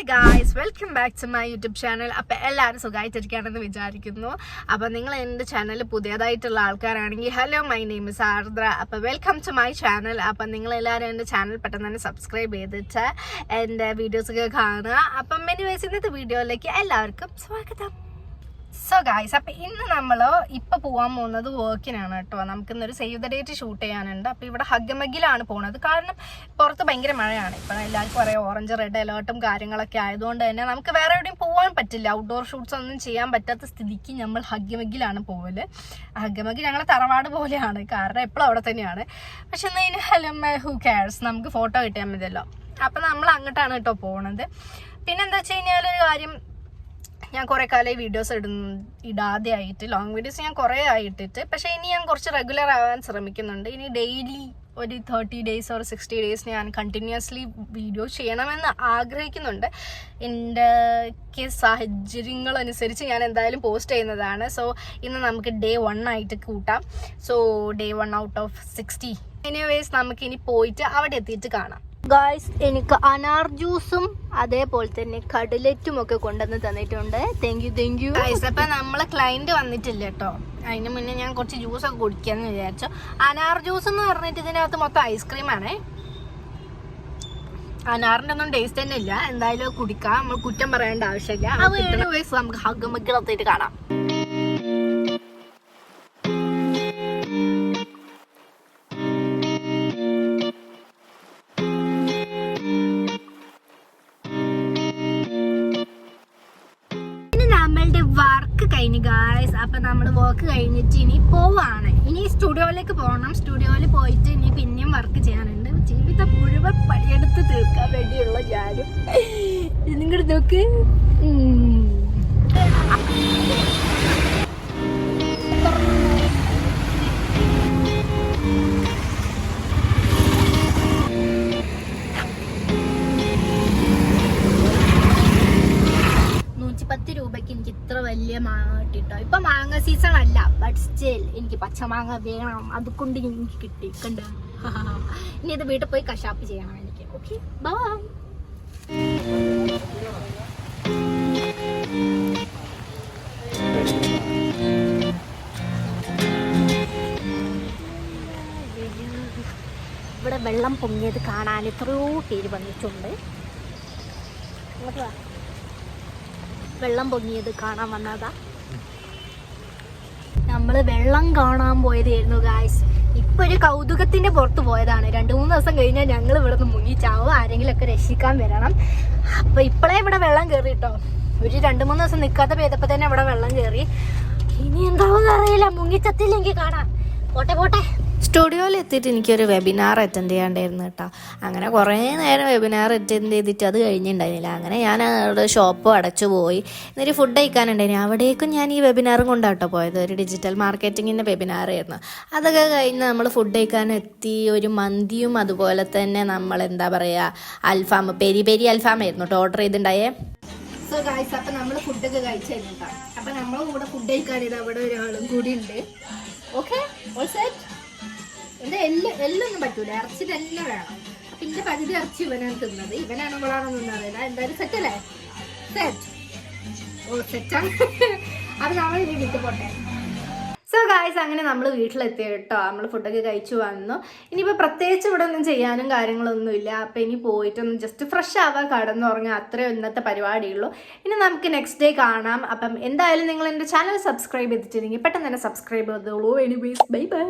Guys, welcome back to my YouTube channel. അപ്പം എല്ലാവരും സുഖമായിട്ടിരിക്കുകയാണെന്ന് വിചാരിക്കുന്നു. അപ്പം നിങ്ങൾ എൻ്റെ ചാനൽ പുതിയതായിട്ടുള്ള ആൾക്കാരാണെങ്കിൽ ഹലോ, മൈ നെയിം ഇസ് ആർദ്ര. അപ്പം വെൽക്കം ടു മൈ ചാനൽ. അപ്പം നിങ്ങളെല്ലാവരും എൻ്റെ ചാനൽ പെട്ടെന്ന് തന്നെ സബ്സ്ക്രൈബ് ചെയ്തിട്ട് എൻ്റെ വീഡിയോസൊക്കെ കാണുക. അപ്പം എനിവേസ് ഇന്നത്തെ വീഡിയോയിലേക്ക് എല്ലാവർക്കും സ്വാഗതം. സോ ഗായ്സ്, അപ്പം ഇന്ന് നമ്മൾ ഇപ്പം പോകാൻ പോകുന്നത് വർക്കിനാണ് കേട്ടോ. നമുക്കിന്നൊരു സേവ് ദ ഡേറ്റ് ഷൂട്ട് ചെയ്യാനുണ്ട്. അപ്പോൾ ഇവിടെ ഹഗ്ഗമഗിലാണ് പോകുന്നത്. കാരണം പുറത്ത് ഭയങ്കര മഴയാണ്. ഇപ്പം എല്ലാവർക്കും അറിയാം, ഓറഞ്ച് റെഡ് അലേർട്ടും കാര്യങ്ങളൊക്കെ ആയതുകൊണ്ട് തന്നെ നമുക്ക് വേറെ എവിടെയും പോകാൻ പറ്റില്ല. ഔട്ട്ഡോർ ഷൂട്ട്സ് ഒന്നും ചെയ്യാൻ പറ്റാത്ത സ്ഥിതിക്ക് നമ്മൾ ഹഗ്ഗമഗിലാണ് പോകല്. ഹഗ്ഗമഗിൽ ഞങ്ങൾ തറവാട് പോലെയാണ്, കാരണം എപ്പോഴും അവിടെ തന്നെയാണ്. പക്ഷെ എന്നാലും ഹൂ കെയർസ്, നമുക്ക് ഫോട്ടോ കിട്ടിയാൽ മതിയല്ലോ. അപ്പം നമ്മൾ അങ്ങോട്ടാണ് കേട്ടോ പോകുന്നത്. പിന്നെന്താ വെച്ച് കഴിഞ്ഞാൽ ഒരു കാര്യം, ഞാൻ കുറേ കാലമായി വീഡിയോസ് ഇടാതെ ആയിട്ട്, ലോങ് വീഡിയോസ് ഞാൻ കുറേ ആയിട്ടിട്ട്. പക്ഷേ ഇനി ഞാൻ കുറച്ച് റെഗുലർ ആവാൻ ശ്രമിക്കുന്നുണ്ട്. ഇനി ഡെയിലി ഒരു 30 days or 60 days ഞാൻ കണ്ടിന്യൂസ്ലി വീഡിയോ ചെയ്യണമെന്ന് ആഗ്രഹിക്കുന്നുണ്ട്. എൻ്റെ സാഹചര്യങ്ങളനുസരിച്ച് ഞാൻ എന്തായാലും പോസ്റ്റ് ചെയ്യുന്നതാണ്. സോ ഇന്ന് നമുക്ക് Day 1 ആയിട്ട് കൂട്ടാം. So Day 1 out of 60. Anyways നമുക്കിനി പോയിട്ട് അവിടെ എത്തിയിട്ട് കാണാം. ഗായ്സ്, എനിക്ക് അനാർ ജ്യൂസും അതേപോലെ തന്നെ കടലറ്റും ഒക്കെ കൊണ്ടുവന്ന് തന്നിട്ടുണ്ട്. Thank you guys. അപ്പം നമ്മളെ ക്ലയന്റ് വന്നിട്ടില്ല കേട്ടോ. അതിന് മുന്നേ ഞാൻ കുറച്ച് ജ്യൂസൊക്കെ കുടിക്കാന്ന് വിചാരിച്ചു. അനാർ ജ്യൂസ് എന്ന് പറഞ്ഞിട്ട് ഇതിനകത്ത് മൊത്തം ഐസ്ക്രീമാണേ. അനാറിൻ്റെ ഒന്നും ടേസ്റ്റ് തന്നെ ഇല്ല. എന്തായാലും കുടിക്കാം, നമ്മൾ കുറ്റം പറയേണ്ട ആവശ്യമില്ല. നമുക്ക് ഹഗ്ഗമഗിലെത്തിയിട്ട് കാണാം. നമ്മളുടെ വർക്ക് കഴിഞ്ഞു ഗായ്സ്. അപ്പം നമ്മൾ വർക്ക് കഴിഞ്ഞിട്ട് ഇനി പോവാണ്. ഇനി സ്റ്റുഡിയോയിലേക്ക് പോകണം. സ്റ്റുഡിയോയിൽ പോയിട്ട് ഇനി പിന്നെയും വർക്ക് ചെയ്യാനുണ്ട്. ജീവിതം മുഴുവൻ പണിയെടുത്ത് തീർക്കാൻ വേണ്ടിയുള്ള ഞാനും. നിങ്ങളുടെ നോക്ക്, രൂപയ്ക്ക് എനിക്ക് ഇത്ര വലിയ മാങ്ങ കിട്ടിട്ടോ. ഇപ്പൊ മാങ്ങ സീസൺ അല്ല, ബട്ട് സ്റ്റിൽ എനിക്ക് പച്ചമാങ്ങ വേണം. അതുകൊണ്ട് എനിക്ക് കിട്ടി കണ്ട. ഇനി ഇത് വീട്ടിൽ പോയി കശാപ്പ് ചെയ്യണം എനിക്ക്. Okay, bye. ഇവിടെ വെള്ളം പൊങ്ങിയത് കാണാൻ എത്രയോ പേര് വന്നിട്ടുണ്ട്. വെള്ളം പൊങ്ങിയത് കാണാൻ വന്നതാ. നമ്മള് വെള്ളം കാണാൻ പോയതായിരുന്നു ഗായ്സ്. ഇപ്പൊ ഒരു കൗതുകത്തിന്റെ പുറത്ത് പോയതാണ്. 2-3 ദിവസം കഴിഞ്ഞാൽ ഞങ്ങൾ ഇവിടെ നിന്ന് മുങ്ങിച്ചാവും. ആരെങ്കിലും ഒക്കെ രക്ഷിക്കാൻ വരണം. അപ്പൊ ഇപ്പളേ ഇവിടെ വെള്ളം കയറി കേട്ടോ. ഒരു 2-3 ദിവസം നിൽക്കാതെ പെയ്തപ്പോ തന്നെ ഇവിടെ വെള്ളം കയറി. ഇനി എന്താവും അറിയില്ല, മുങ്ങിച്ചത്തില്ലെങ്കിൽ കാണാം. പോട്ടെ. സ്റ്റുഡിയോയിൽ എത്തിയിട്ട് എനിക്കൊരു വെബിനാർ അറ്റൻഡ് ചെയ്യാണ്ടായിരുന്നു കേട്ടോ. അങ്ങനെ കുറേ നേരം വെബിനാർ അറ്റൻഡ് ചെയ്തിട്ട് അത് കഴിഞ്ഞിട്ടുണ്ടായിരുന്നില്ല. അങ്ങനെ ഞാൻ അവിടെ ഷോപ്പ് അടച്ചു പോയി. എന്നിട്ട് ഫുഡ് കഴിക്കാനുണ്ടായിരുന്നു. അവിടേക്കും ഞാൻ ഈ വെബിനാറും കൊണ്ടാട്ടോ പോയത്. ഒരു ഡിജിറ്റൽ മാർക്കറ്റിങ്ങിൻ്റെ വെബിനാർ ആയിരുന്നു. അതൊക്കെ കഴിഞ്ഞ് നമ്മൾ ഫുഡ് കഴിക്കാനെത്തി. ഒരു മന്തിയും അതുപോലെ തന്നെ നമ്മൾ എന്താ പറയുക, അൽഫാം, പെരി അൽഫാമായിരുന്നു കേട്ടോ ഓർഡർ ചെയ്തിട്ടുണ്ടായേ. സോ ഗായ്സ്, അപ്പം നമ്മൾ ഫുഡൊക്കെ കഴിച്ചായിരുന്നു കേട്ടോ. അപ്പം നമ്മളെ കൂടെ ഫുഡ് കഴിക്കാനിത് അവിടെ ഒരാളും കൂടി ഉണ്ട്. Okay, all set. എൻ്റെ എല്ലൊന്നും പറ്റൂല, ഇറച്ചി തന്നെ വേണം. അപ്പൊ ഇന്റെ പകുതി ഇറച്ചി ഇവനാണ് തിന്നത്. ഇവനാണോ ഇവളാണോന്നൊന്നും അറിയില്ല. എന്തായാലും സെറ്റ് അല്ലേ? സെറ്റ്. ഓ, സെറ്റാണ്. അത് നമ്മൾ ഇനി വീട്ടിൽ പോട്ടെ. സോ ഗായ്സ്, അങ്ങനെ നമ്മൾ വീട്ടിലെത്തി കേട്ടോ. നമ്മൾ ഫുഡൊക്കെ കഴിച്ചു വന്നു. ഇനിയിപ്പോൾ പ്രത്യേകിച്ച് ഇവിടെ ഒന്നും ചെയ്യാനും കാര്യങ്ങളൊന്നുമില്ല. അപ്പം ഇനി പോയിട്ടൊന്ന് ജസ്റ്റ് ഫ്രഷ് ആവാൻ, കടന്നുറങ്ങാൻ, അത്രയും ഇന്നത്തെ പരിപാടിയുള്ളൂ. ഇനി നമുക്ക് നെക്സ്റ്റ് ഡേ കാണാം. അപ്പം എന്തായാലും നിങ്ങൾ എൻ്റെ ചാനൽ സബ്സ്ക്രൈബ് ചെയ്തിട്ടുണ്ടെങ്കിൽ പെട്ടെന്ന് തന്നെ സബ്സ്ക്രൈബ് ചെയ്തോളൂ. Anyways, bye bye.